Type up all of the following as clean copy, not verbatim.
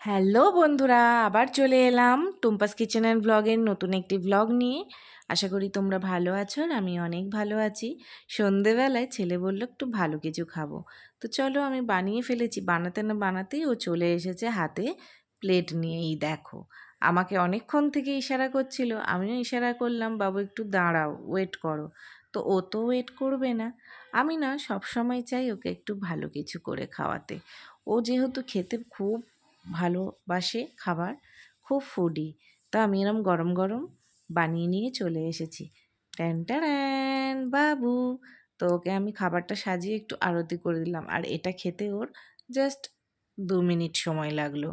Hello বন্ধুরা, আবার চলে এলাম টুম্পাস কিচেন অ্যান্ড ব্লগের নতুন একটি ব্লগ নিয়ে। আশা করি তোমরা ভালো আছো আর আমি অনেক ভালো আছি। সন্ধেবেলায় ছেলে বলল একটু ভালো কিছু খাবো, তো চলো আমি বানিয়ে ফেলেছি। বানাতে না বানাতেই ও চলে এসেছে হাতে প্লেট নিয়েই। দেখো, আমাকে অনেকক্ষণ থেকে ইশারা করছিল, আমিও ইশারা করলাম বাবু একটু দাঁড়াও, ওয়েট করো। তো ও তো ওয়েট করবে না। আমি না সবসময় চাই ওকে একটু ভালো কিছু করে খাওয়াতে। ও যেহেতু খেতে খুব ভালোবাসে খাবার, খুব ফুডি, তো আমি এরম গরম গরম বানিয়ে নিয়ে চলে এসেছি। ট্যান ট্যান বাবু! তো ওকে আমি খাবারটা সাজিয়ে একটু আরতি করে দিলাম, আর এটা খেতে ওর জাস্ট 2 মিনিট সময় লাগলো।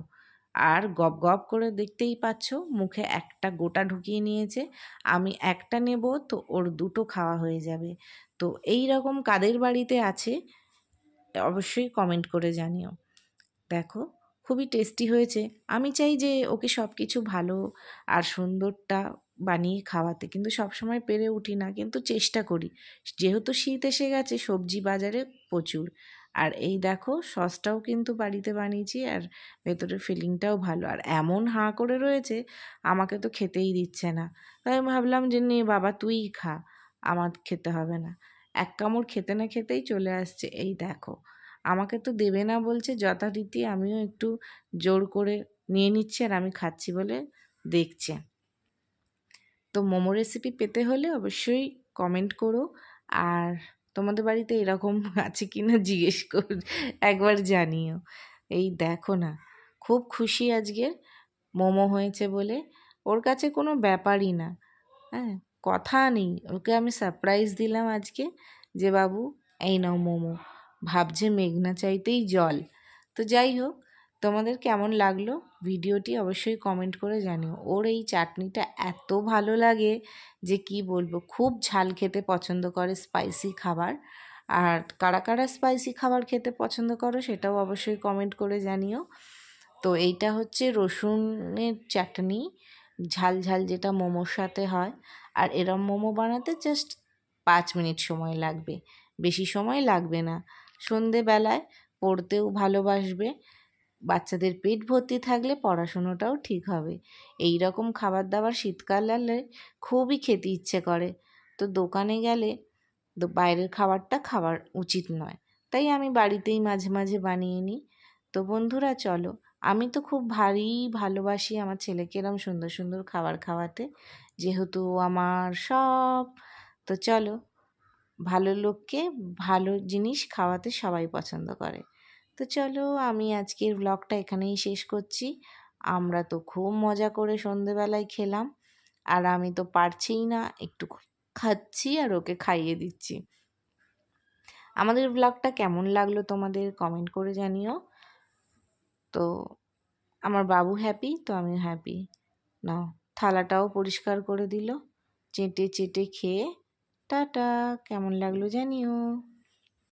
আর গপ গপ করে দেখতেই পাচ্ছ, মুখে একটা গোটা ঢুকিয়ে নিয়েছে। আমি একটা নেব তো ওর দুটো খাওয়া হয়ে যাবে। তো এই রকম কাদের বাড়িতে আছে অবশ্যই কমেন্ট করে জানিও। দেখো, খুবই টেস্টি হয়েছে। আমি চাই যে ওকে সব কিছু ভালো আর সুন্দরটা বানিয়ে খাওয়াতে, কিন্তু সবসময় পেরে উঠি না, কিন্তু চেষ্টা করি। যেহেতু শীত এসে গেছে, সবজি বাজারে প্রচুর। আর এই দেখো, সসটাও কিন্তু বাড়িতে বানিয়েছি, আর ভেতরের ফিলিংটাও ভালো। আর এমন হাঁ করে রয়েছে, আমাকে তো খেতেই দিচ্ছে না। তাই আমি ভাবলাম যে নে বাবা, তুইই খা, আমার খেতে হবে না। এক কামড় খেতে না খেতেই চলে আসছে। এই দেখো, আমাকে তো দেবে না বলছে যথারীতি, আমিও একটু জোর করে নিয়ে নিচ্ছি, আর আমি খাচ্ছি বলে দেখছে। তো মোমো রেসিপি পেতে হলে অবশ্যই কমেন্ট করো, আর তোমাদের বাড়িতে এরকম আছে কি না জিজ্ঞেস কর, একবার জানিও। এই দেখো না, খুব খুশি আজকের মোমো হয়েছে বলে। ওর কাছে কোনো ব্যাপারই না, হ্যাঁ, কথা নেই। ওকে আমি সারপ্রাইজ দিলাম আজকে যে বাবু এই নাও মোমো। ভাবছে মেঘনা চাইতেই জল। তো যাই হোক, তোমাদের কেমন লাগলো ভিডিওটি অবশ্যই কমেন্ট করে জানিও। ওর এই চাটনিটা এত ভালো লাগে যে কি বলবো, খুব ঝাল খেতে পছন্দ করে, স্পাইসি খাবার। আর কারা কারা স্পাইসি খাবার খেতে পছন্দ করো সেটাও অবশ্যই কমেন্ট করে জানিও। তো এইটা হচ্ছে রসুনের চাটনি, ঝাল ঝাল, যেটা মোমোর সাথে হয়। আর এরম মোমো বানাতে জাস্ট 5 মিনিট সময় লাগবে, বেশি সময় লাগবে না। সন্ধেবেলায় পড়তেও ভালোবাসবে, বাচ্চাদের পেট ভর্তি থাকলে পড়াশুনোটাও ঠিক হবে। এই রকম খাবার দাবার শীতকাল এলে খুবই খেতে ইচ্ছে করে। তো দোকানে গেলে বাইরের খাবারটা খাবার উচিত নয়, তাই আমি বাড়িতেই মাঝে মাঝে বানিয়ে নিই। তো বন্ধুরা চলো, আমি তো খুব ভালোবাসি আমার ছেলেকে এরম সুন্দর সুন্দর খাবার খাওয়াতে, যেহেতু আমার সব। তো চলো, ভালো লোককে ভালো জিনিস খাওয়াতে সবাই পছন্দ করে। তো চলো, আমি আজকের ব্লগটা এখানেই শেষ করছি। আমরা তো খুব মজা করে সন্ধেবেলায় খেলাম, আর আমি তো পারছিই না, একটু খাচ্ছি আর ওকে খাইয়ে দিচ্ছি। আমাদের ব্লগটা কেমন লাগলো তোমাদের কমেন্ট করে জানিও। তো আমার বাবু হ্যাপি, তো আমি হ্যাপি। নাও, থালাটাও পরিষ্কার করে দিল, চেটে চেটে খেয়ে। টাটা, কেমন লাগলো জানিও।